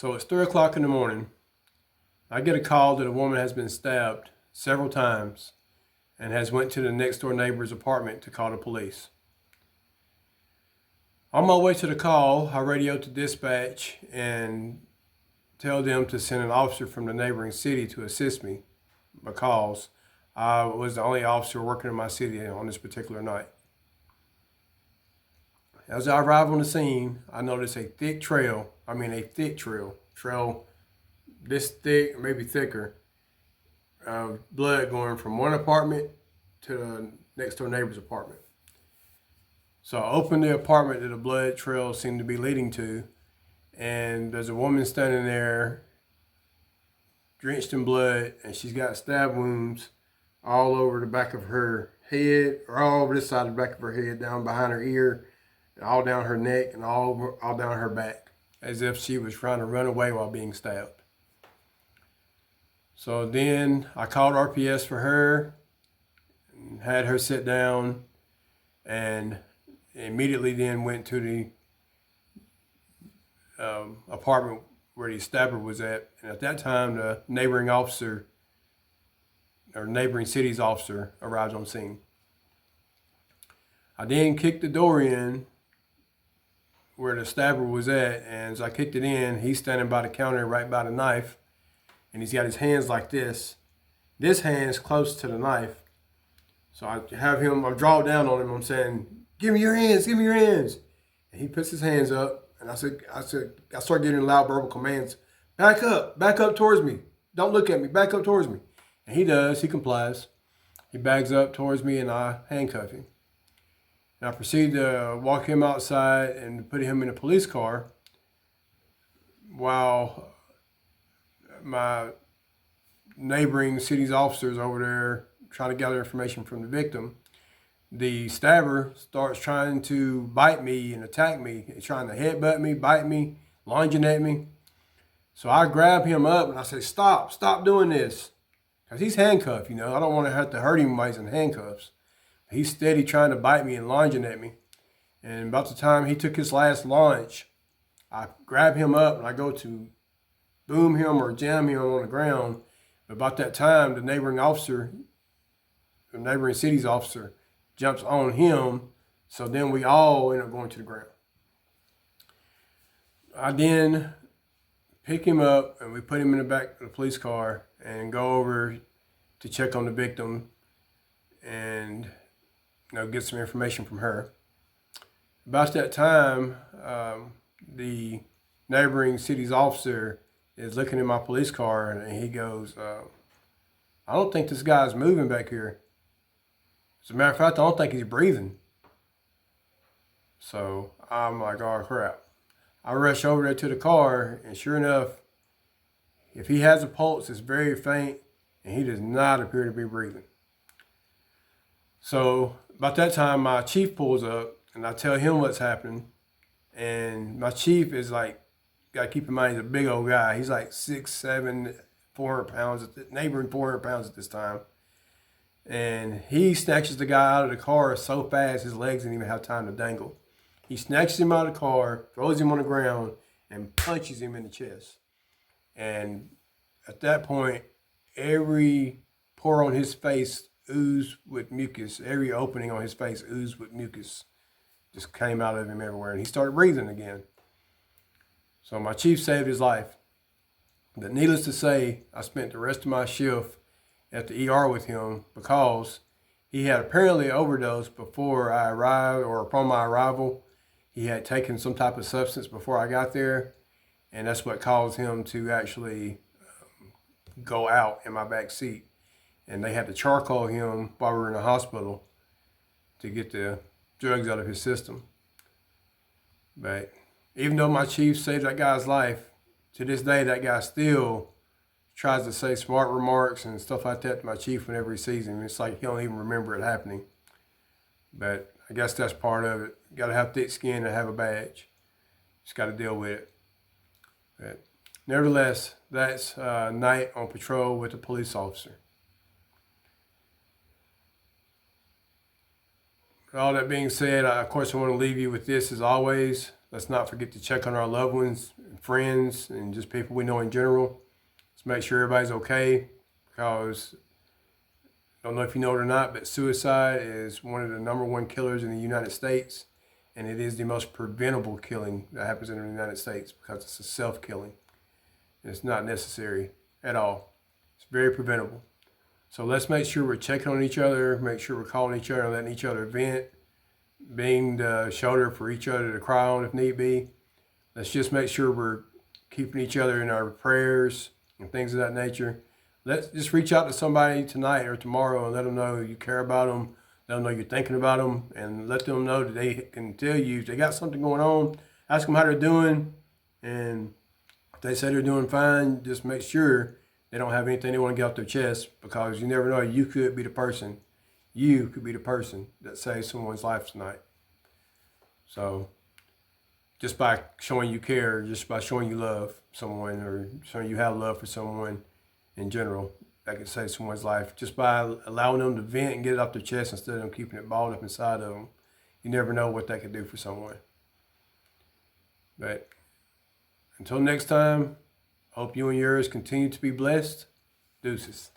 So it's 3 o'clock in the morning. I get a call that a woman has been stabbed several times and has went to the next door neighbor's apartment to call the police. On my way to the call, I radio to dispatch and tell them to send an officer from the neighboring city to assist me because I was the only officer working in my city on this particular night. As I arrive on the scene, I notice a thick trail this thick, maybe thicker, blood going from one apartment to the next door neighbor's apartment. So I open the apartment that the blood trail seemed to be leading to, and there's a woman standing there drenched in blood, and she's got stab wounds all over the back of her head, or all over this side of the back of her head, down behind her ear, all down her neck, and all down her back, as if she was trying to run away while being stabbed. So then I called RPS for her, and had her sit down, and immediately then went to the apartment where the stabber was at. And at that time, the neighboring city's officer arrived on scene. I then kicked the door in where the stabber was at, and as I kicked it in, he's standing by the counter right by the knife, and he's got his hands like this. This hand's close to the knife. So I draw down on him, I'm saying, give me your hands. And he puts his hands up, and I start getting loud verbal commands. Back up towards me. Don't look at me, back up towards me. And he does, he complies. He bags up towards me and I handcuff him. And I proceed to walk him outside and put him in a police car while my neighboring city's officers over there trying to gather information from the victim. The stabber starts trying to bite me and attack me. He's trying to headbutt me, bite me, lunging at me. So I grab him up and I say, stop doing this. Because he's handcuffed, I don't want to have to hurt him while he's in handcuffs. He's steady trying to bite me and lunging at me. And about the time he took his last lunge, I grab him up and I go to boom him or jam him on the ground. But about that time, the neighboring city's officer, jumps on him, so then we all end up going to the ground. I then pick him up and we put him in the back of the police car and go over to check on the victim and get some information from her. About that time, the neighboring city's officer is looking at my police car and he goes, I don't think this guy's moving back here. As a matter of fact, I don't think he's breathing. So I'm like, oh crap. I rush over there to the car, and sure enough, if he has a pulse, it's very faint, and he does not appear to be breathing. So about that time, my chief pulls up, and I tell him what's happening. And my chief is like, gotta keep in mind, he's a big old guy. He's like 6'7", 400 pounds, neighboring 400 pounds at this time. And he snatches the guy out of the car so fast his legs didn't even have time to dangle. He snatches him out of the car, throws him on the ground, and punches him in the chest. And at that point, every pore on his face oozed with mucus. Every opening on his face oozed with mucus. Just came out of him everywhere. And he started breathing again. So my chief saved his life. But needless to say, I spent the rest of my shift at the ER with him because he had apparently overdosed before I arrived, or upon my arrival. He had taken some type of substance before I got there, and that's what caused him to actually go out in my back seat. And they had to charcoal him while we were in the hospital to get the drugs out of his system. But even though my chief saved that guy's life, to this day that guy still tries to say smart remarks and stuff like that to my chief whenever he sees him. It's like he don't even remember it happening. But I guess that's part of it. You got to have thick skin and have a badge. Just got to deal with it. But nevertheless, that's night on patrol with a police officer. With all that being said, of course, I want to leave you with this as always. Let's not forget to check on our loved ones and friends and just people we know in general. Let's make sure everybody's okay, because I don't know if you know it or not, but suicide is one of the #1 killers in the United States, and it is the most preventable killing that happens in the United States because it's a self-killing. It's not necessary at all. It's very preventable. So let's make sure we're checking on each other, make sure we're calling each other and letting each other vent, being the shoulder for each other to cry on if need be. Let's just make sure we're keeping each other in our prayers and things of that nature. Let's just reach out to somebody tonight or tomorrow and let them know you care about them, let them know you're thinking about them, and let them know that they can tell you if they got something going on. Ask them how they're doing, and if they say they're doing fine, just make sure they don't have anything they want to get off their chest, because you never know, you could be the person. You could be the person that saves someone's life tonight. So just by showing you care, just by showing you love someone, or showing you have love for someone in general, that can save someone's life. Just by allowing them to vent and get it off their chest instead of them keeping it balled up inside of them. You never know what that could do for someone. But until next time, hope you and yours continue to be blessed. Deuces.